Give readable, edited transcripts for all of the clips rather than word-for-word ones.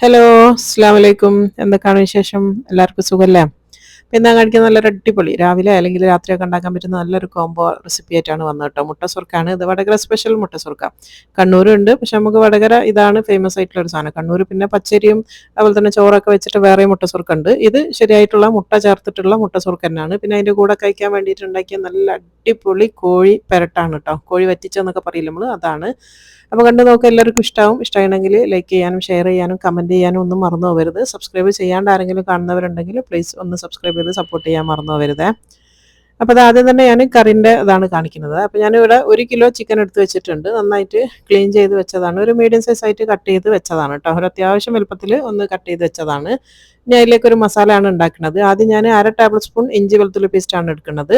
Hello, അസ്സാം വലൈക്കും. എന്തൊക്കെയാണ് വിശേഷം? എല്ലാവർക്കും സുഖല്ലേ? പിന്നെ കഴിക്കാൻ നല്ലൊരു അടിപൊളി രാവിലെ അല്ലെങ്കിൽ രാത്രിയൊക്കെ ഉണ്ടാക്കാൻ പറ്റുന്ന നല്ലൊരു കോംബോ റെസിപ്പി ആയിട്ടാണ് വന്നത് കേട്ടോ. മുട്ട സുർക്കാണ് ഇത്. വടകര സ്പെഷ്യൽ മുട്ട സുർക്ക. കണ്ണൂരും ഉണ്ട്, പക്ഷെ നമുക്ക് വടകര ഇതാണ് ഫേമസ് ആയിട്ടുള്ള ഒരു സാധനം. കണ്ണൂർ പിന്നെ പച്ചരിയും അതുപോലെ തന്നെ ചോറൊക്കെ വെച്ചിട്ട് വേറെ മുട്ട സുർക്ക ഉണ്ട്. ഇത് ശരിയായിട്ടുള്ള മുട്ട ചേർത്തിട്ടുള്ള മുട്ട സുർക്ക തന്നെയാണ്. പിന്നെ അതിൻ്റെ കൂടെ കഴിക്കാൻ വേണ്ടിയിട്ട് ഉണ്ടാക്കിയ നല്ല അടിപൊളി കോഴി പെരട്ടാണ് കേട്ടോ. കോഴി വറ്റിച്ചെന്നൊക്കെ പറയില്ല നമ്മൾ, അതാണ്. അപ്പോൾ കണ്ടു നോക്കുക, എല്ലാവർക്കും ഇഷ്ടമാവും. ഇഷ്ടമാണെങ്കിൽ ലൈക്ക് ചെയ്യാനും ഷെയർ ചെയ്യാനും കമൻറ്റ് ചെയ്യാനും ഒന്നും മറന്നു പോകരുത്. സബ്സ്ക്രൈബ് ചെയ്യാണ്ട് ആരെങ്കിലും കാണുന്നവരുണ്ടെങ്കിൽ പ്ലീസ് ഒന്ന് സബ്സ്ക്രൈബ് ചെയ്ത് സപ്പോർട്ട് ചെയ്യാൻ മറന്നു പോകരുത്. അപ്പോൾ അത് ആദ്യം തന്നെ ഞാൻ കറിൻ്റെ ഇതാണ് കാണിക്കുന്നത്. അപ്പോൾ ഞാനിവിടെ 1 കിലോ ചിക്കൻ എടുത്ത് വെച്ചിട്ടുണ്ട്. നന്നായിട്ട് ക്ലീൻ ചെയ്ത് വെച്ചതാണ്. ഒരു മീഡിയം സൈസ് ആയിട്ട് കട്ട് ചെയ്ത് വെച്ചതാണ് കേട്ടോ. ഒരു അത്യാവശ്യം വലുപ്പത്തിൽ ഒന്ന് കട്ട് ചെയ്ത് വെച്ചതാണ്. ഇനി അതിലേക്കൊരു മസാലയാണ് ഉണ്ടാക്കുന്നത്. ആദ്യം ഞാൻ 1/2 ടേബിൾ സ്പൂൺ ഇഞ്ചി വെളുത്തുള്ളി പേസ്റ്റാണ് എടുക്കുന്നത്.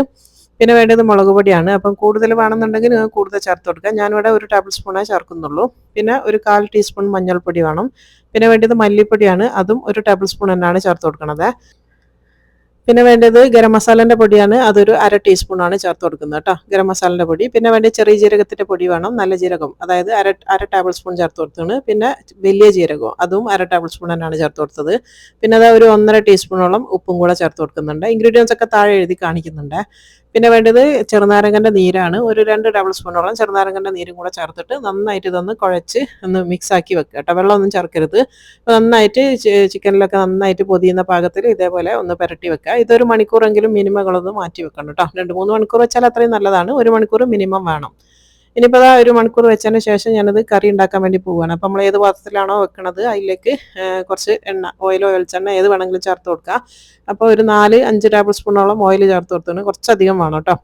പിന്നെ വേണ്ടത് മുളക് പൊടിയാണ്. അപ്പം കൂടുതൽ വേണമെന്നുണ്ടെങ്കിൽ നിങ്ങൾ കൂടുതൽ ചേർത്ത് കൊടുക്കുക. ഞാനിവിടെ 1 ടേബിൾ സ്പൂണേ ചേർക്കുന്നുള്ളൂ. പിന്നെ ഒരു 1/4 ടീസ്പൂൺ മഞ്ഞൾപ്പൊടി വേണം. പിന്നെ വേണ്ടത് മല്ലിപ്പൊടിയാണ്. അതും 1 ടേബിൾ സ്പൂൺ തന്നെയാണ് ചേർത്ത് കൊടുക്കുന്നത്. പിന്നെ വേണ്ടത് ഗരം മസാലേൻ്റെ പൊടിയാണ്. അതൊരു 1/2 ടീസ്പൂണാണ് ചേർത്ത് കൊടുക്കുന്നത് കേട്ടോ, ഗരം മസാലേൻ്റെ പൊടി. പിന്നെ വേണ്ടത് ചെറിയ ജീരകത്തിൻ്റെ പൊടി വേണം, നല്ല ജീരകം, അതായത് അര ടേബിൾ സ്പൂൺ ചേർത്ത് കൊടുത്തതാണ്. പിന്നെ വലിയ ജീരകം, അതും 1/2 ടേബിൾ സ്പൂൺ തന്നെയാണ് ചേർത്ത് കൊടുത്തത്. പിന്നെ അത് ഒരു 1.5 ടീസ്പൂണോളം ഉപ്പും കൂടെ ചേർത്ത് കൊടുക്കുന്നുണ്ട്. ഇൻഗ്രീഡിയൻസ് ഒക്കെ താഴെ എഴുതി കാണിക്കുന്നുണ്ട്. പിന്നെ വേണ്ടത് ചെറുനാരങ്ങൻ്റെ നീരാണ്. ഒരു 2 ടേബിൾ സ്പൂണോളം ചെറുനാരങ്ങൻ്റെ നീരും കൂടെ ചേർത്തിട്ട് നന്നായിട്ട് ഇതൊന്ന് കുഴച്ച് ഒന്ന് മിക്സ് ആക്കി വെക്കുക കേട്ടോ. വെള്ളമൊന്നും ചേർക്കരുത്. നന്നായിട്ട് ചിക്കനിലൊക്കെ നന്നായിട്ട് പൊതിയുന്ന പാകത്തിൽ ഇതേപോലെ ഒന്ന് പുരട്ടി വെക്കുക. ഇതൊരു മണിക്കൂറെങ്കിലും മിനിമങ്ങളൊന്ന് മാറ്റി വെക്കണം കേട്ടോ. 2-3 മണിക്കൂർ വെച്ചാൽ അത്രയും നല്ലതാണ്. 1 മണിക്കൂർ മിനിമം വേണം. ഇനിയിപ്പോൾ അതാ 1 മണിക്കൂർ വെച്ചതിന് ശേഷം ഞാനത് കറി ഉണ്ടാക്കാൻ വേണ്ടി പോവുകയാണ്. അപ്പോൾ നമ്മൾ ഏത് പാത്രത്തിലാണോ വെക്കണത് അതിലേക്ക് കുറച്ച് എണ്ണ, ഓയിലോ വെളിച്ചെണ്ണ ഏത് വേണമെങ്കിലും ചേർത്ത് കൊടുക്കുക. അപ്പോൾ ഒരു 4-5 ടേബിൾ സ്പൂണോളം ഓയിൽ ചേർത്ത് കൊടുത്തിട്ടുണ്ട്. കുറച്ചധികം വേണം കേട്ടോ.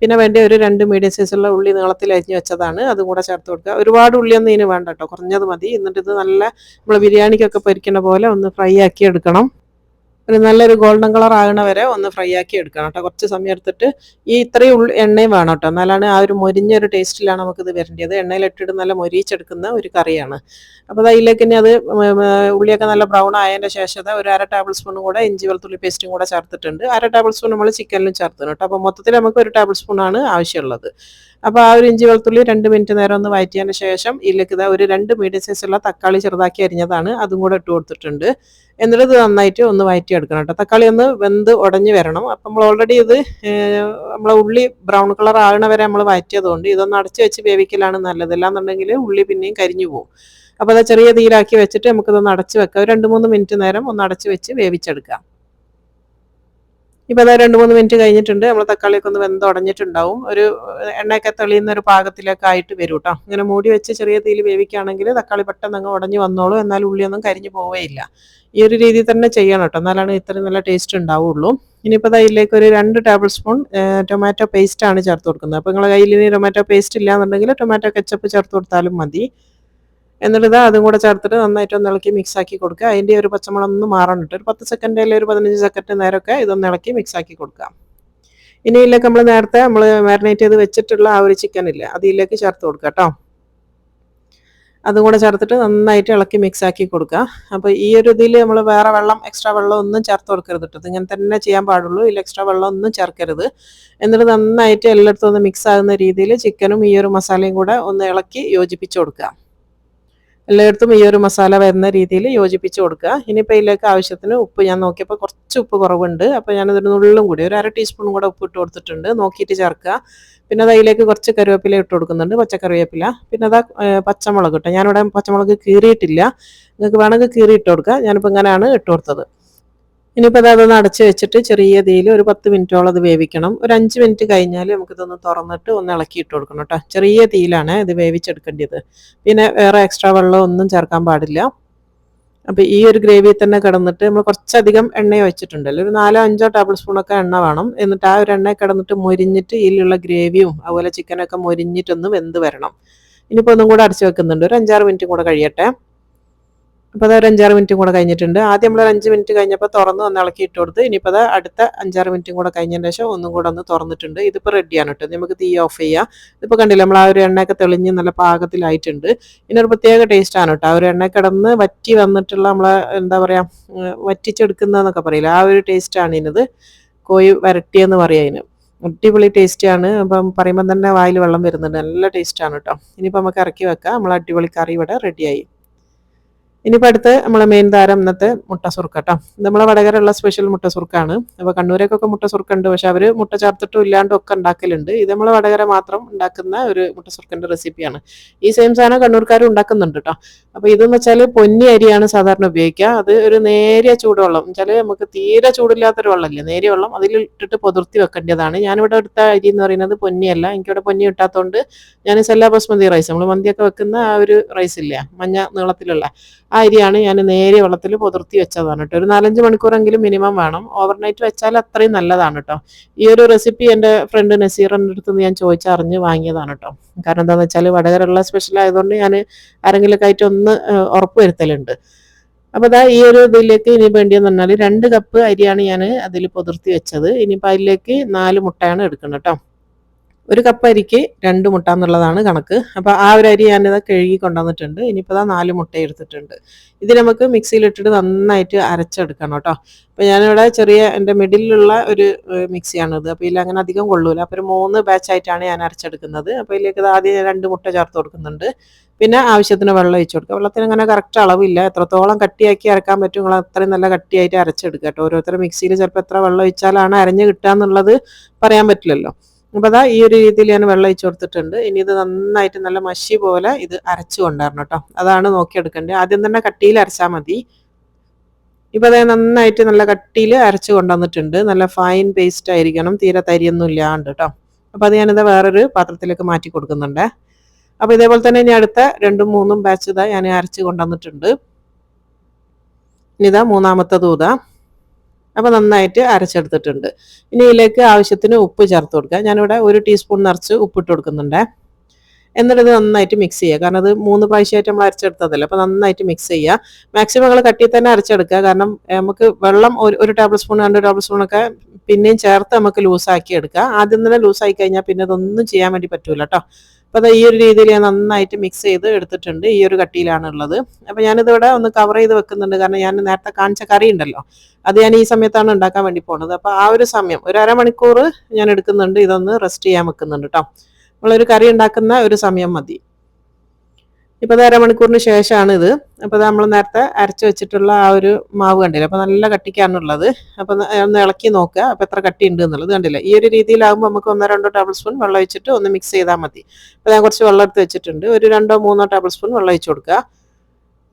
പിന്നെ വേണ്ടി ഒരു 2 മീഡിയം സൈസുള്ള ഉള്ളി നീളത്തിൽ അരിഞ്ഞ് വെച്ചതാണ്, അതും കൂടെ ചേർത്ത് കൊടുക്കുക. ഒരുപാട് ഉള്ളിയൊന്നും ഇതിന് വേണ്ട കേട്ടോ, കുറഞ്ഞത് മതി. എന്നിട്ട് ഇത് നല്ല നമ്മൾ ബിരിയാണിക്കൊക്കെ പൊരിക്കുന്ന പോലെ ഒന്ന് ഫ്രൈ ആക്കി എടുക്കണം. ഒരു നല്ലൊരു ഗോൾഡൻ കളർ ആകണ വരെ ഒന്ന് ഫ്രൈ ആക്കി എടുക്കണം കേട്ടോ. കുറച്ച് സമയം എടുത്തിട്ട് ഇത്രയും എണ്ണയും വേണം കേട്ടോ, എന്നാലാണ് ആ ഒരു മൊരിഞ്ഞൊരു ടേസ്റ്റിലാണ് നമുക്കിത് വരേണ്ടത്. എണ്ണയിലിട്ടിട്ട് നല്ല മൊരിച്ചെടുക്കുന്ന ഒരു കറിയാണ്. അപ്പോൾ അതിലേക്ക് ഇനി അത് ഉള്ളിയൊക്കെ നല്ല ബ്രൗൺ ആയതിൻ്റെ ശേഷം ഒരു 1/2 ടേബിൾ സ്പൂണും കൂടെ ഇഞ്ചി വെളുത്തുള്ളി പേസ്റ്റും കൂടെ ചേർത്തിട്ടുണ്ട്. 1/2 ടേബിൾ സ്പൂൺ നമ്മൾ ചിക്കനിലും ചേർത്ത് കേട്ടോ. അപ്പോൾ മൊത്തത്തിൽ നമുക്ക് 1 ടേബിൾ സ്പൂണാണ് ആവശ്യമുള്ളത്. അപ്പോൾ ആ ഒരു ഇഞ്ചി വെളുത്തുള്ളി 2 മിനിറ്റ് നേരം ഒന്ന് വഴറ്റിയതിന് ശേഷം ഇതിലേക്ക് ഒരു 2 മീഡിയം സൈസുള്ള തക്കാളി ചെറുതാക്കി അരിഞ്ഞതാണ്, അതും കൂടെ ഇട്ട് കൊടുത്തിട്ടുണ്ട്. എന്നിട്ട് ഇത് നന്നായിട്ട് ഒന്ന് വഴറ്റിയെടുക്കണം കേട്ടോ. തക്കാളി ഒന്ന് വെന്ത് ഉടഞ്ഞ് വരണം. അപ്പം നമ്മൾ ഓൾറെഡി ഇത് നമ്മളെ ഉള്ളി ബ്രൗൺ കളർ ആകണ വരെ നമ്മൾ വഴറ്റിയതുകൊണ്ട് ഇതൊന്ന് അടച്ച് വെച്ച് വേവിക്കലാണ് നല്ലത്. അല്ലാന്നുണ്ടെങ്കിൽ ഉള്ളി പിന്നെയും കരിഞ്ഞു പോകും. അപ്പോൾ അത് ചെറിയ തീയിലാക്കി വെച്ചിട്ട് നമുക്കിതൊന്ന് അടച്ച് വെക്കാം. ഒരു 2-3 മിനിറ്റ് നേരം ഒന്ന് അടച്ച് വെച്ച് വേവിച്ചെടുക്കാം. ഇപ്പോൾ അതായത് 2-3 മിനിറ്റ് കഴിഞ്ഞിട്ടുണ്ട്. നമ്മൾ തക്കാളിയൊക്കെ ഒന്ന് വെന്തുടഞ്ഞിട്ടുണ്ടാവും. ഒരു എണ്ണയൊക്കെ തെളിയുന്ന ഒരു പാകത്തിലൊക്കെ ആയിട്ട് വരും കേട്ടോ. ഇങ്ങനെ മൂടി വെച്ച് ചെറിയ തീയിൽ വേവിക്കുകയാണെങ്കിൽ തക്കാളി പെട്ടെന്ന് അങ്ങ് ഉടഞ്ഞ് വന്നോളൂ, എന്നാൽ ഉള്ളിയൊന്നും കരിഞ്ഞു പോവുകയില്ല. ഈ ഒരു രീതിയിൽ തന്നെ ചെയ്യണം കേട്ടോ, എന്നാലാണ് ഇത്രയും നല്ല ടേസ്റ്റ് ഉണ്ടാവുള്ളൂ. ഇനിയിപ്പോൾ അതിലേക്ക് ഒരു 2 ടേബിൾ സ്പൂൺ ടൊമാറ്റോ പേസ്റ്റാണ് ചേർത്ത് കൊടുക്കുന്നത്. അപ്പോൾ നിങ്ങളുടെ കയ്യിൽ ഇനി ടൊമാറ്റോ പേസ്റ്റ് ഇല്ലാന്നുണ്ടെങ്കിൽ ടൊമാറ്റോ കെച്ചപ്പ് ചേർത്ത് കൊടുത്താലും മതി. എന്നിട്ട് അതും കൂടെ ചേർത്തിട്ട് നന്നായിട്ട് ഒന്ന് ഇളക്കി മിക്സ് ആക്കി കൊടുക്കുക. അതിൻ്റെ ഒരു പച്ചമുളക് ഒന്ന് മാറാനിട്ട് ഒരു 10 സെക്കൻഡ് അല്ലെങ്കിൽ ഒരു 15 സെക്കൻഡ് നേരമൊക്കെ ഇതൊന്ന് ഇളക്കി മിക്സ് ആക്കി കൊടുക്കുക. ഇനി ഇതിലേക്ക് നമ്മൾ നേരത്തെ മാരിനേറ്റ് ചെയ്ത് വെച്ചിട്ടുള്ള ആ ഒരു ചിക്കൻ ഇല്ലേ, അത് ഇതിലേക്ക് ചേർത്ത് കൊടുക്കുക കേട്ടോ. അതും കൂടെ ചേർത്തിട്ട് നന്നായിട്ട് ഇളക്കി മിക്സ് ആക്കി കൊടുക്കുക. അപ്പോൾ ഈ ഒരു ഇതിൽ നമ്മൾ വേറെ എക്സ്ട്രാ വെള്ളം ഒന്നും ചേർത്ത് കൊടുക്കരുത് കേട്ടോ. ഇങ്ങനെ തന്നെ ചെയ്യാൻ പാടുള്ളൂ. ഇതിൽ എക്സ്ട്രാ വെള്ളം ഒന്നും ചേർക്കരുത്. എന്നിട്ട് നന്നായിട്ട് എല്ലായിടത്തും ഒന്ന് മിക്സ് ആകുന്ന രീതിയിൽ ചിക്കനും ഈ ഒരു മസാലയും കൂടെ ഒന്ന് ഇളക്കി യോജിപ്പിച്ച് കൊടുക്കുക. എല്ലായിടത്തും ഈ ഒരു മസാല വരുന്ന രീതിയിൽ യോജിപ്പിച്ച് കൊടുക്കുക. ഇനിയിപ്പോൾ ഇതിലേക്ക് ആവശ്യത്തിന് ഉപ്പ് ഞാൻ നോക്കിയപ്പോൾ കുറച്ച് ഉപ്പ് കുറവുണ്ട്. അപ്പോൾ ഞാനതൊരു നുള്ളും കൂടി ഒരു 1/2 ടീസ്പൂൺ കൂടെ ഉപ്പ് ഇട്ട് കൊടുത്തിട്ടുണ്ട്, നോക്കിയിട്ട് ചേർക്കുക. പിന്നെ അത് അതിലേക്ക് കുറച്ച് കറിവേപ്പില ഇട്ട് കൊടുക്കുന്നുണ്ട്, പച്ചക്കറിവേപ്പില. പിന്നെ അതാ പച്ചമുളക് കേട്ടോ, ഞാനിവിടെ പച്ചമുളക് കീറിയിട്ടില്ല. നിങ്ങൾക്ക് വേണമെങ്കിൽ കീറി ഇട്ട് കൊടുക്കുക. ഞാനിപ്പോൾ ഇങ്ങനെയാണ് ഇട്ട് കൊടുത്തത്. ഇനിയിപ്പോൾ അതൊന്ന് അടച്ച് വെച്ചിട്ട് ചെറിയ തീയിൽ ഒരു 10 മിനിറ്റോളം അത് വേവിക്കണം. ഒരു 5 മിനിറ്റ് കഴിഞ്ഞാൽ നമുക്കിതൊന്ന് തുറന്നിട്ട് ഒന്ന് ഇളക്കി ഇട്ട് കൊടുക്കണം കേട്ടോ. ചെറിയ തീയിലാണ് ഇത് വേവിച്ചെടുക്കേണ്ടത്. പിന്നെ വേറെ എക്സ്ട്രാ വെള്ളം ഒന്നും ചേർക്കാൻ പാടില്ല. അപ്പോൾ ഈ ഒരു ഗ്രേവി തന്നെ കിടന്നിട്ട് നമ്മൾ കുറച്ചധികം എണ്ണ വെച്ചിട്ടുണ്ടല്ലോ, ഒരു 4-5 ടേബിൾ സ്പൂണൊക്കെ എണ്ണ വേണം. എന്നിട്ട് ആ ഒരു എണ്ണ കിടന്നിട്ട് മൊരിഞ്ഞിട്ട് ഇതിലുള്ള ഗ്രേവിയും അതുപോലെ ചിക്കനൊക്കെ മൊരിഞ്ഞിട്ടൊന്ന് വെന്ത് വരണം. ഇനിയിപ്പോൾ ഒന്നും കൂടെ അടച്ച് വെക്കുന്നുണ്ട്, ഒരു 5-6 മിനിറ്റും കൂടെ കഴിയട്ടെ. അപ്പോൾ അത് ഒരു 5-6 മിനിറ്റും കൂടെ കഴിഞ്ഞിട്ടുണ്ട്. ആദ്യം നമ്മൾ 5 മിനിറ്റ് കഴിഞ്ഞപ്പോൾ തുറന്ന് ഒന്ന് ഇളക്കി ഇട്ട് കൊടുത്ത്. ഇനിയിപ്പോൾ അത് അടുത്ത 5-6 മിനിറ്റും കൂടെ കഴിഞ്ഞതിന് ശേഷം ഒന്നും കൂടെ ഒന്ന് തുറന്നിട്ടുണ്ട്. ഇതിപ്പോൾ റെഡിയാണ് കേട്ടോ. നമുക്ക് തീ ഓഫ് ചെയ്യാം. ഇതിപ്പോൾ കണ്ടില്ല, നമ്മൾ ആ ഒരു എണ്ണയൊക്കെ തെളിഞ്ഞ് നല്ല പാകത്തിലായിട്ടുണ്ട്. ഇതിനൊരു പ്രത്യേക ടേസ്റ്റാണ് കേട്ടോ. ആ ഒരു എണ്ണ കിടന്ന് വറ്റി വന്നിട്ടുള്ള നമ്മളെ എന്താ പറയുക, വറ്റിച്ചെടുക്കുന്നതെന്നൊക്കെ പറയില്ല, ആ ഒരു ടേസ്റ്റാണ് ഇതിനത്. കോഴി വരട്ടിയെന്ന് പറയാം ഇതിന്. അടിപൊളി ടേസ്റ്റാണ്. അപ്പം പറയുമ്പോൾ തന്നെ വായിൽ വെള്ളം വരുന്നുണ്ട്. നല്ല ടേസ്റ്റാണ് കേട്ടോ. ഇനിയിപ്പോൾ നമുക്ക് ഇറക്കി വെക്കാം. നമ്മൾ അടിപൊളി കറി ഇവിടെ റെഡിയായി. ഇനിയിപ്പോൾ അടുത്ത് നമ്മളെ മെയിൻ താരം ഇന്നത്തെ മുട്ട സുർക്ക കേട്ടോ. ഇത് നമ്മളെ വടകരയുള്ള സ്പെഷ്യൽ മുട്ട സുർക്കാണ്. അപ്പോൾ കണ്ണൂരേക്കൊക്കെ മുട്ട സുർക്ക ഉണ്ട്, പക്ഷെ അവർ മുട്ട ചേർത്തിട്ടും ഇല്ലാണ്ടും ഒക്കെ ഉണ്ടാക്കലുണ്ട്. ഇത് നമ്മളെ വടകര മാത്രം ഉണ്ടാക്കുന്ന ഒരു മുട്ട സുർക്കൻ്റെ റെസിപ്പിയാണ്. ഈ സെയിം സാധനം കണ്ണൂർക്കാരും ഉണ്ടാക്കുന്നുണ്ട് കേട്ടോ. അപ്പോൾ ഇതെന്ന് വെച്ചാൽ പൊന്നി അരിയാണ് സാധാരണ ഉപയോഗിക്കുക. അത് ഒരു നേരിയ ചൂടുവെള്ളം വെച്ചാൽ നമുക്ക് തീരെ ചൂടില്ലാത്തൊരു വെള്ളമില്ലേ, നേരിയ വെള്ളം അതിൽ ഇട്ടിട്ട് പൊതിർത്തി വെക്കേണ്ടതാണ്. ഞാനിവിടെ എടുത്ത അരി എന്ന് പറയുന്നത് പൊന്നിയല്ല, എനിക്കിവിടെ പൊന്നി കിട്ടാത്തതുകൊണ്ട് ഞാൻ സെല്ല ബസ്മതി റൈസ്, നമ്മൾ മന്തിയൊക്കെ വെക്കുന്ന ആ ഒരു റൈസ് ഇല്ല, മഞ്ഞ നീളത്തിലുള്ള ആ അരിയാണ് ഞാൻ നേരിയ വെള്ളത്തിൽ പൊതിർത്തി വെച്ചതാണ് കേട്ടോ. ഒരു 4-5 മണിക്കൂറെങ്കിലും മിനിമം വേണം. ഓവർനൈറ്റ് വെച്ചാൽ അത്രയും നല്ലതാണ് കേട്ടോ. ഈ ഒരു റെസിപ്പി എൻ്റെ ഫ്രണ്ട് നസീറിൻ്റെ അടുത്ത് നിന്ന് ഞാൻ ചോദിച്ചറിഞ്ഞ് വാങ്ങിയതാണ് കേട്ടോ. കാരണം എന്താണെന്ന് വെച്ചാൽ വടകരയുള്ള സ്പെഷ്യൽ ആയതുകൊണ്ട് ഞാൻ ആരെങ്കിലുമൊക്കെ ആയിട്ട് ഒന്ന് ഉറപ്പ് വരുത്തലുണ്ട്. അപ്പോൾ അതാ ഈ ഒരു ഇതിലേക്ക് ഇനി വേണ്ടിയെന്ന് പറഞ്ഞാൽ 2 കപ്പ് അരിയാണ് ഞാൻ അതിൽ പൊതിർത്തി വെച്ചത്. ഇനിയിപ്പോൾ അതിലേക്ക് 4 മുട്ടയാണ് എടുക്കുന്നത് കേട്ടോ. ഒരു കപ്പ് അരിക്ക് 2 മുട്ട എന്നുള്ളതാണ് കണക്ക്. അപ്പോൾ ആ ഒരു അരി ഞാനിത് കഴുകി കൊണ്ടുവന്നിട്ടുണ്ട്. ഇനിയിപ്പോൾ 4 മുട്ട എടുത്തിട്ടുണ്ട്. ഇത് നമുക്ക് മിക്സിയിലിട്ടിട്ട് നന്നായിട്ട് അരച്ചെടുക്കണം കേട്ടോ. അപ്പോൾ ഞാനിവിടെ ചെറിയ എൻ്റെ മിഡിലുള്ള ഒരു മിക്സിയാണിത്. അപ്പോൾ ഇതിൽ അങ്ങനെ അധികം കൊള്ളൂല. അപ്പോൾ ഒരു 3 ബാച്ചായിട്ടാണ് ഞാൻ അരച്ചെടുക്കുന്നത്. അപ്പോൾ ഇതിലേക്ക് ആദ്യം 2 മുട്ട ചേർത്ത് കൊടുക്കുന്നുണ്ട്. പിന്നെ ആവശ്യത്തിന് വെള്ളം ഒഴിച്ചു കൊടുക്കുക. വെള്ളത്തിന് അങ്ങനെ കറക്റ്റ് അളവില്ല, എത്രത്തോളം കട്ടിയാക്കി അരക്കാൻ പറ്റും നിങ്ങൾ അത്രയും നല്ല കട്ടിയായിട്ട് അരച്ചെടുക്കുക കേട്ടോ. ഓരോരുത്തരുടെ മിക്സിയിൽ ചിലപ്പോൾ എത്ര വെള്ളം ഒഴിച്ചാലാണ് അരഞ്ഞ് കിട്ടുക എന്നുള്ളത് പറയാൻ പറ്റില്ലല്ലോ. അപ്പോൾ അതാ ഈ ഒരു രീതിയിൽ ഞാൻ വെള്ളം ഒഴിച്ചു കൊടുത്തിട്ടുണ്ട്. ഇനി ഇത് നന്നായിട്ട് നല്ല മഷി പോലെ ഇത് അരച്ചു കൊണ്ടുവരണം കേട്ടോ. അതാണ് നോക്കിയെടുക്കേണ്ടത്. ആദ്യം തന്നെ കട്ടിയിൽ അരച്ചാൽ മതി. ഇപ്പോൾ അതായത് നന്നായിട്ട് നല്ല കട്ടിയിൽ അരച്ചു കൊണ്ടുവന്നിട്ടുണ്ട്. നല്ല ഫൈൻ പേസ്റ്റ് ആയിരിക്കണം, തീരെ തരിയൊന്നും ഇല്ലാണ്ട് കേട്ടോ. അപ്പോൾ അത് ഞാനിത് വേറൊരു പാത്രത്തിലേക്ക് മാറ്റി കൊടുക്കുന്നുണ്ട്. അപ്പോൾ ഇതേപോലെ തന്നെ ഇനി അടുത്ത 2-3 ബാച്ച് ഇതാ ഞാൻ അരച്ച് കൊണ്ടുവന്നിട്ടുണ്ട്. ഇനി ഇതാ മൂന്നാമത്തതും ഇതാ. അപ്പോൾ നന്നായിട്ട് അരച്ചെടുത്തിട്ടുണ്ട്. ഇനി ഇതിലേക്ക് ആവശ്യത്തിന് ഉപ്പ് ചേർത്ത് കൊടുക്കുക. ഞാനിവിടെ 1 ടീസ്പൂൺ നിറച്ച് ഉപ്പിട്ട് കൊടുക്കുന്നുണ്ട്. എന്നിട്ട് ഇത് നന്നായിട്ട് മിക്സ് ചെയ്യുക. കാരണം അത് 3 പ്രാവശ്യമായിട്ട് നമ്മൾ അരച്ചെടുത്തതല്ലേ, അപ്പോൾ നന്നായിട്ട് മിക്സ് ചെയ്യുക. മാക്സിമം നിങ്ങൾ കട്ടിയിൽ തന്നെ അരച്ചെടുക്കുക. കാരണം നമുക്ക് വെള്ളം 1 ടേബിൾ സ്പൂൺ 2 ടേബിൾ സ്പൂണൊക്കെ പിന്നെയും ചേർത്ത് നമുക്ക് ലൂസാക്കി എടുക്കുക. ആദ്യം തന്നെ ലൂസായി കഴിഞ്ഞാൽ പിന്നെ ഇതൊന്നും ചെയ്യാൻ വേണ്ടി പറ്റൂല കേട്ടോ. അപ്പോൾ അത് ഈ ഒരു രീതിയിൽ ഞാൻ നന്നായിട്ട് മിക്സ് ചെയ്ത് എടുത്തിട്ടുണ്ട്. ഈ ഒരു കട്ടിയിലാണുള്ളത്. അപ്പോൾ ഞാനിതിവിടെ ഒന്ന് കവർ ചെയ്ത് വെക്കുന്നുണ്ട്. കാരണം ഞാൻ നേരത്തെ കാണിച്ച കറി ഉണ്ടല്ലോ, അത് ഞാൻ ഈ സമയത്താണ് ഉണ്ടാക്കാൻ വേണ്ടി പോകുന്നത്. അപ്പോൾ ആ ഒരു സമയം ഒരു അരമണിക്കൂർ ഞാൻ എടുക്കുന്നുണ്ട്, ഇതൊന്ന് റെസ്റ്റ് ചെയ്യാൻ വെക്കുന്നുണ്ട് കേട്ടോ. നമ്മളൊരു കറി ഉണ്ടാക്കുന്ന ഒരു സമയം മതി. ഇപ്പോൾ അത് അരമണിക്കൂറിന് ശേഷമാണ് ഇത്. അപ്പോൾ നമ്മൾ നേരത്തെ അരച്ച് വെച്ചിട്ടുള്ള ആ ഒരു മാവ് കണ്ടില്ല, അപ്പോൾ നല്ല കട്ടിക്കാണുള്ളത്. അപ്പോൾ ഒന്ന് ഇളക്കി നോക്കുക അപ്പോൾ എത്ര കട്ടി ഉണ്ട് എന്നുള്ളത് കണ്ടില്ല. ഈ ഒരു രീതിയിലാകുമ്പോൾ നമുക്ക് 1-2 ടേബിൾ സ്പൂൺ വെള്ളം ഒഴിച്ചിട്ട് ഒന്ന് മിക്സ് ചെയ്താൽ മതി. അപ്പോൾ ഞാൻ കുറച്ച് വെള്ളം എടുത്ത് വെച്ചിട്ടുണ്ട്. ഒരു 2-3 ടേബിൾ സ്പൂൺ വെള്ളം ഒഴിച്ച് കൊടുക്കുക.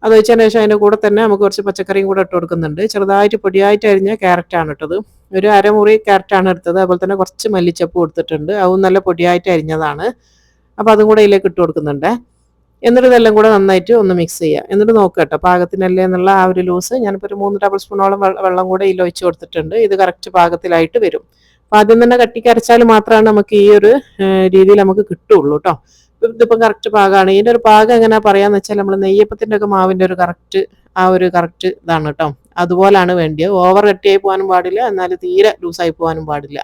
അത് ഒഴിച്ചതിന് ശേഷം അതിൻ്റെ കൂടെ തന്നെ നമുക്ക് കുറച്ച് പച്ചക്കറിയും കൂടെ ഇട്ട് കൊടുക്കുന്നുണ്ട്. ചെറുതായിട്ട് പൊടിയായിട്ട് അരിഞ്ഞ ക്യാരറ്റാണ് ഇട്ടത്. ഒരു അരമുറി ക്യാരറ്റാണ് എടുത്തത്. അതുപോലെ തന്നെ കുറച്ച് മല്ലിച്ചപ്പ് കൊടുത്തിട്ടുണ്ട്. അതും നല്ല പൊടിയായിട്ട് അരിഞ്ഞതാണ്. അപ്പോൾ അതും കൂടെ ഇതിലേക്ക് ഇട്ട് കൊടുക്കുന്നുണ്ട്. എന്നിട്ട് ഇതെല്ലാം കൂടെ നന്നായിട്ട് ഒന്ന് മിക്സ് ചെയ്യുക. എന്നിട്ട് നോക്കുക കേട്ടോ പാകത്തിനല്ലേ എന്നുള്ള ആ ഒരു ലൂസ്. ഞാനിപ്പോൾ ഒരു 3 ടേബിൾ സ്പൂണോളം വെള്ളം കൂടെ ഇതിൽ ഒഴിച്ച് കൊടുത്തിട്ടുണ്ട്. ഇത് കറക്റ്റ് പാകത്തിലായിട്ട് വരും. അപ്പോൾ ആദ്യം തന്നെ കട്ടിക്ക് അരച്ചാൽ മാത്രമാണ് നമുക്ക് ഈ ഒരു രീതിയിൽ നമുക്ക് കിട്ടുള്ളൂ കേട്ടോ. ഇതിപ്പം കറക്റ്റ് പാകമാണ്. ഇതിൻ്റെ ഒരു പാകം എങ്ങനെ പറയാന്ന് വെച്ചാൽ നമ്മൾ നെയ്യപ്പത്തിൻ്റെ ഒക്കെ മാവിൻ്റെ ഒരു കറക്റ്റ് കറക്റ്റ് ഇതാണ് കേട്ടോ. അതുപോലാണ് വേണ്ടിയത്. ഓവർ കട്ടിയായി പോകാനും പാടില്ല, എന്നാൽ തീരെ ലൂസായി പോകാനും പാടില്ല.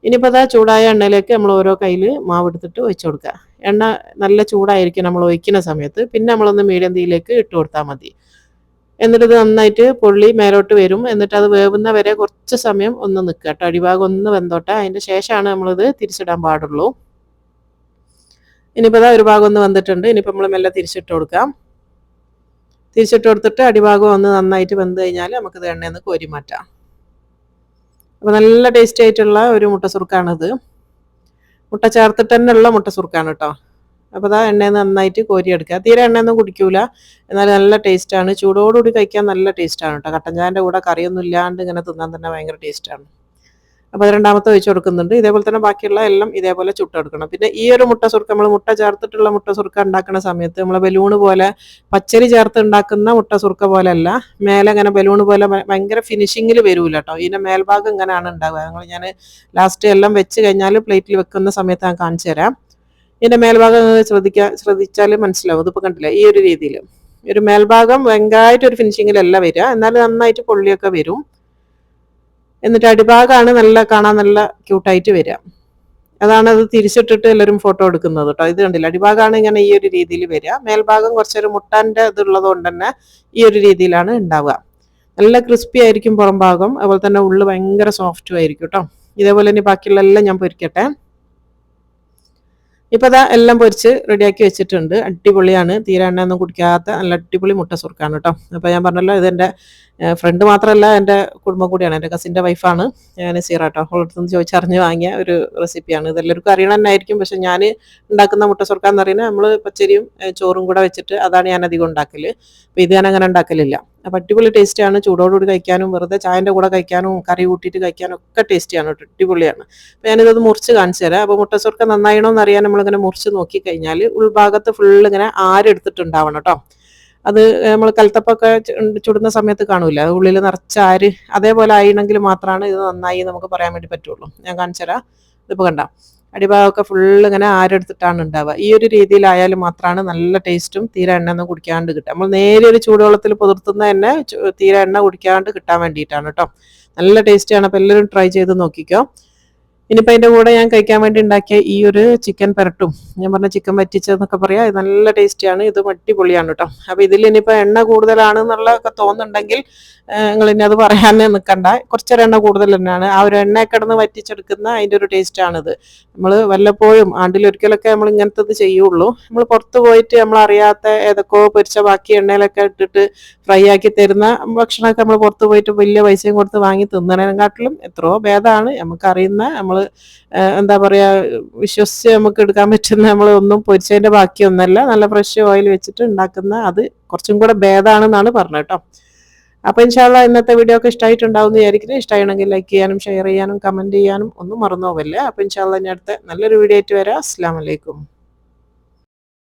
ഇനിയിപ്പോൾ അതാ ചൂടായ എണ്ണയിലേക്ക് നമ്മൾ ഓരോ കയ്യിൽ മാവ് എടുത്തിട്ട് ഒഴിച്ചു കൊടുക്കുക. എണ്ണ നല്ല ചൂടായിരിക്കും നമ്മൾ ഒഴിക്കുന്ന സമയത്ത്. പിന്നെ നമ്മളൊന്ന് മീഡിയം തീയിലേക്ക് ഇട്ട് കൊടുത്താൽ മതി. എന്നിട്ട് ഇത് നന്നായിട്ട് പൊള്ളി മേലോട്ട് വരും. എന്നിട്ട് അത് വേവുന്ന വരെ കുറച്ച് സമയം ഒന്ന് നിൽക്കുക കേട്ടോ. അടിഭാഗം ഒന്ന് വെന്തോട്ടെ. അതിൻ്റെ ശേഷമാണ് നമ്മളിത് തിരിച്ചിടാൻ പാടുള്ളൂ. ഇനിയിപ്പോൾ ഒരു ഭാഗം ഒന്ന് വന്നിട്ടുണ്ട്. ഇനിയിപ്പോൾ നമ്മൾ മെല്ലെ തിരിച്ചിട്ട് കൊടുക്കാം. തിരിച്ചിട്ട് കൊടുത്തിട്ട് അടിഭാഗം ഒന്ന് നന്നായിട്ട് വെന്ത് കഴിഞ്ഞാൽ നമുക്കിത് എണ്ണയിൽ നിന്ന് കോരി മാറ്റാം. അപ്പോൾ നല്ല ടേസ്റ്റി ആയിട്ടുള്ള ഒരു മുട്ട സുർക്കാണിത്. മുട്ട ചേർത്തിട്ട് തന്നെ ഉള്ള മുട്ട സുർക്കാണ് കേട്ടോ. അപ്പോൾ അതാ എണ്ണയിൽ നിന്ന് നന്നായിട്ട് കോരിയെടുക്കുക. തീരെ എണ്ണയൊന്നും കുടിക്കൂല, എന്നാൽ നല്ല ടേസ്റ്റാണ്. ചൂടോടുകൂടി കഴിക്കാൻ നല്ല ടേസ്റ്റാണ് കേട്ടോ. കട്ടൻ ചായൻ്റെ കൂടെ കറിയൊന്നും ഇല്ലാണ്ട് ഇങ്ങനെ തിന്നാൻ തന്നെ ഭയങ്കര ടേസ്റ്റാണ്. അപ്പോൾ അത് രണ്ടാമത്തെ ഒഴിച്ച് കൊടുക്കുന്നുണ്ട്. ഇതേപോലെ തന്നെ ബാക്കിയുള്ള എല്ലാം ഇതേപോലെ ചുട്ടെടുക്കണം. പിന്നെ ഈ ഒരു മുട്ട സുർക്ക നമ്മൾ മുട്ട ചേർത്തിട്ടുള്ള മുട്ട സുർക്ക ഉണ്ടാക്കുന്ന സമയത്ത് നമ്മൾ ബലൂണ് പോലെ പച്ചരി ചേർത്ത് ഉണ്ടാക്കുന്ന മുട്ട സുർക്ക പോലെയല്ല, മേലെ ഇങ്ങനെ ബലൂണ് പോലെ ഭയങ്കര ഫിനിഷിങ്ങിൽ വരൂല കേട്ടോ. ഇതിൻ്റെ മേൽഭാഗം ഇങ്ങനെയാണ് ഉണ്ടാവുക. ഞാൻ ലാസ്റ്റ് എല്ലാം വെച്ച് കഴിഞ്ഞാൽ പ്ലേറ്റിൽ വെക്കുന്ന സമയത്ത് ഞാൻ കാണിച്ചു തരാം. ഇതിൻ്റെ മേൽഭാഗം ശ്രദ്ധിച്ചാൽ മനസ്സിലാവും. ഇതിപ്പോൾ കണ്ടില്ല, ഈ ഒരു രീതിയിൽ ഒരു മേൽഭാഗം ഭയങ്കരമായിട്ട് ഒരു ഫിനിഷിങ്ങിലല്ല വരിക, എന്നാൽ നന്നായിട്ട് പൊള്ളിയൊക്കെ വരും. എന്നിട്ട് അടിഭാഗമാണ് നല്ല കാണാൻ നല്ല ക്യൂട്ടായിട്ട് വരിക. അതാണ് അത് തിരിച്ചിട്ടിട്ട് എല്ലാവരും ഫോട്ടോ എടുക്കുന്നത് കേട്ടോ. ഇത് കണ്ടില്ല, അടിഭാഗമാണ് ഇങ്ങനെ ഈ ഒരു രീതിയിൽ വരിക. മേൽഭാഗം കുറച്ചൊരു മുട്ടാൻ്റെ ഇതുള്ളത് കൊണ്ട് തന്നെ ഈ ഒരു രീതിയിലാണ് ഉണ്ടാവുക. നല്ല ക്രിസ്പി ആയിരിക്കും പുറം ഭാഗം, അതുപോലെ തന്നെ ഉള്ളു ഭയങ്കര സോഫ്റ്റും ആയിരിക്കും കേട്ടോ. ഇതേപോലെ തന്നെ ബാക്കിയുള്ള എല്ലാം ഞാൻ പൊരിക്കട്ടെ. ഇപ്പോൾ ദാ എല്ലാം പൊരിച്ച് റെഡിയാക്കി വെച്ചിട്ടുണ്ട്. അടിപൊളിയാണ്. തീരെ എണ്ണയൊന്നും കുടിക്കാത്ത നല്ല അടിപൊളി മുട്ട സുർക്കാണ് കേട്ടോ. അപ്പോൾ ഞാൻ പറഞ്ഞല്ലോ ഇതെൻ്റെ ഫ്രണ്ട് മാത്രമല്ല എൻ്റെ കുടുംബം കൂടിയാണ്. എൻ്റെ കസിൻ്റെ വൈഫാണ് നസീറ കേട്ടോ. അവളുടെ അടുത്ത് നിന്ന് ചോദിച്ചറിഞ്ഞ് വാങ്ങിയ ഒരു റെസിപ്പിയാണ്. ഇതെല്ലാവർക്കും അറിയണം തന്നെയായിരിക്കും. പക്ഷേ ഞാൻ ഉണ്ടാക്കുന്ന മുട്ട സുർക്ക എന്ന് പറയുന്നത് നമ്മൾ പച്ചരിയും ചോറും കൂടെ വെച്ചിട്ട് അതാണ് ഞാൻ അധികം ഉണ്ടാക്കൽ. അപ്പോൾ ഇത് ഞാൻ അങ്ങനെ ഉണ്ടാക്കലില്ല. അപ്പോൾ അടിപൊളി ടേസ്റ്റിയാണ്. ചൂടോടുകൂടി കഴിക്കാനും വെറുതെ ചായൻ്റെ കൂടെ കഴിക്കാനും കറി കൂട്ടിയിട്ട് കഴിക്കാനും ഒക്കെ ടേസ്റ്റിയാണ് കേട്ടോ. അടിപൊളിയാണ്. അപ്പോൾ ഞാനിത് മുറിച്ച് കാണിച്ചു തരാം. അപ്പോൾ മുട്ട സുർക്ക നന്നായണോ എന്നറിയാൻ നമ്മളിങ്ങനെ മുറിച്ച് നോക്കിക്കഴിഞ്ഞാൽ ഉൾഭാഗത്ത് ഫുള്ള് ഇങ്ങനെ ആരെടുത്തിട്ടുണ്ടാവണം കേട്ടോ. അത് നമ്മൾ കലത്തപ്പൊക്കെ ചുടുന്ന സമയത്ത് കാണൂല, അത് ഉള്ളിൽ നിറച്ച ആര് അതേപോലെ ആയിണെങ്കിൽ മാത്രമാണ് ഇത് നന്നായി നമുക്ക് പറയാൻ വേണ്ടി പറ്റുള്ളൂ. ഞാൻ കാണിച്ചു തരാം. ഇതിപ്പോൾ കണ്ട അടിഭാഗമൊക്കെ ഫുള്ള് ഇങ്ങനെ ആരെടുത്തിട്ടാണ് ഉണ്ടാവുക. ഈ ഒരു രീതിയിലായാലും മാത്രമാണ് നല്ല ടേസ്റ്റും തീരെ എണ്ണ ഒന്നും കുടിക്കാണ്ട് കിട്ടുക. നമ്മൾ നേരെ ഒരു ചൂടുവെള്ളത്തിൽ പുതിർത്തുന്ന തന്നെ തീരെ എണ്ണ കുടിക്കാണ്ട് കിട്ടാൻ വേണ്ടിയിട്ടാണ് കേട്ടോ. നല്ല ടേസ്റ്റിയാണ്. അപ്പോൾ എല്ലാവരും ട്രൈ ചെയ്ത് നോക്കിക്കോ. ഇനിയിപ്പോൾ അതിൻ്റെ കൂടെ ഞാൻ കഴിക്കാൻ വേണ്ടി ഉണ്ടാക്കിയ ഈ ഒരു ചിക്കൻ പെരട്ടും, ഞാൻ പറഞ്ഞ ചിക്കൻ വറ്റിച്ചതെന്നൊക്കെ പറയാം, ഇത് നല്ല ടേസ്റ്റിയാണ്. ഇത് അടിപൊളിയാണ് കേട്ടോ. അപ്പോൾ ഇതിൽ ഇനിയിപ്പോൾ എണ്ണ കൂടുതലാണെന്നുള്ളതൊക്കെ തോന്നുന്നുണ്ടെങ്കിൽ നിങ്ങൾ ഇനി അത് പറയാൻ നിൽക്കണ്ട. കുറച്ചൊരു എണ്ണ കൂടുതൽ തന്നെയാണ്. ആ ഒരു എണ്ണ കിടന്ന് വറ്റിച്ചെടുക്കുന്ന അതിൻ്റെ ഒരു ടേസ്റ്റാണിത്. നമ്മൾ വല്ലപ്പോഴും ആണ്ടിലൊരിക്കലൊക്കെ നമ്മൾ ഇങ്ങനത്തത് ചെയ്യുള്ളൂ. നമ്മൾ പുറത്ത് പോയിട്ട് നമ്മളറിയാത്ത ഏതൊക്കെയോ പൊരിച്ച ബാക്കി എണ്ണയിലൊക്കെ ഇട്ടിട്ട് ഫ്രൈ ആക്കി തരുന്ന ഭക്ഷണമൊക്കെ നമ്മൾ പുറത്ത് പോയിട്ട് വലിയ പൈസയും കൊടുത്ത് വാങ്ങി തിന്നണേക്കാട്ടിലും എത്രയോ ഭേദമാണ് നമുക്കറിയുന്ന നമ്മൾ എന്താ പറയുക വിശ്വസിച്ച് നമുക്ക് എടുക്കാൻ പറ്റുന്ന നമ്മൾ ഒന്നും പൊരിച്ചതിൻ്റെ ബാക്കിയൊന്നല്ല, നല്ല ഫ്രഷ് ഓയിൽ വെച്ചിട്ട് ഉണ്ടാക്കുന്ന അത് കുറച്ചും കൂടെ ഭേദമാണെന്നാണ് പറഞ്ഞത് കേട്ടോ. അപ്പോൾ ഇൻഷാ അല്ലാഹ് ഇന്നത്തെ വീഡിയോ ഒക്കെ ഇഷ്ടമായിട്ടുണ്ടാവും എന്ന് വിചാരിക്കുന്നു. ഇഷ്ടമാണെങ്കിൽ ലൈക്ക് ചെയ്യാനും ഷെയർ ചെയ്യാനും കമൻറ്റ് ചെയ്യാനും ഒന്നും മറന്നു പോകല്ലേ. അപ്പോൾ ഇൻഷാ അല്ലാഹ് ഇനി അടുത്ത നല്ലൊരു വീഡിയോ ആയിട്ട് വരാം. അസ്സലാമു അലൈക്കും.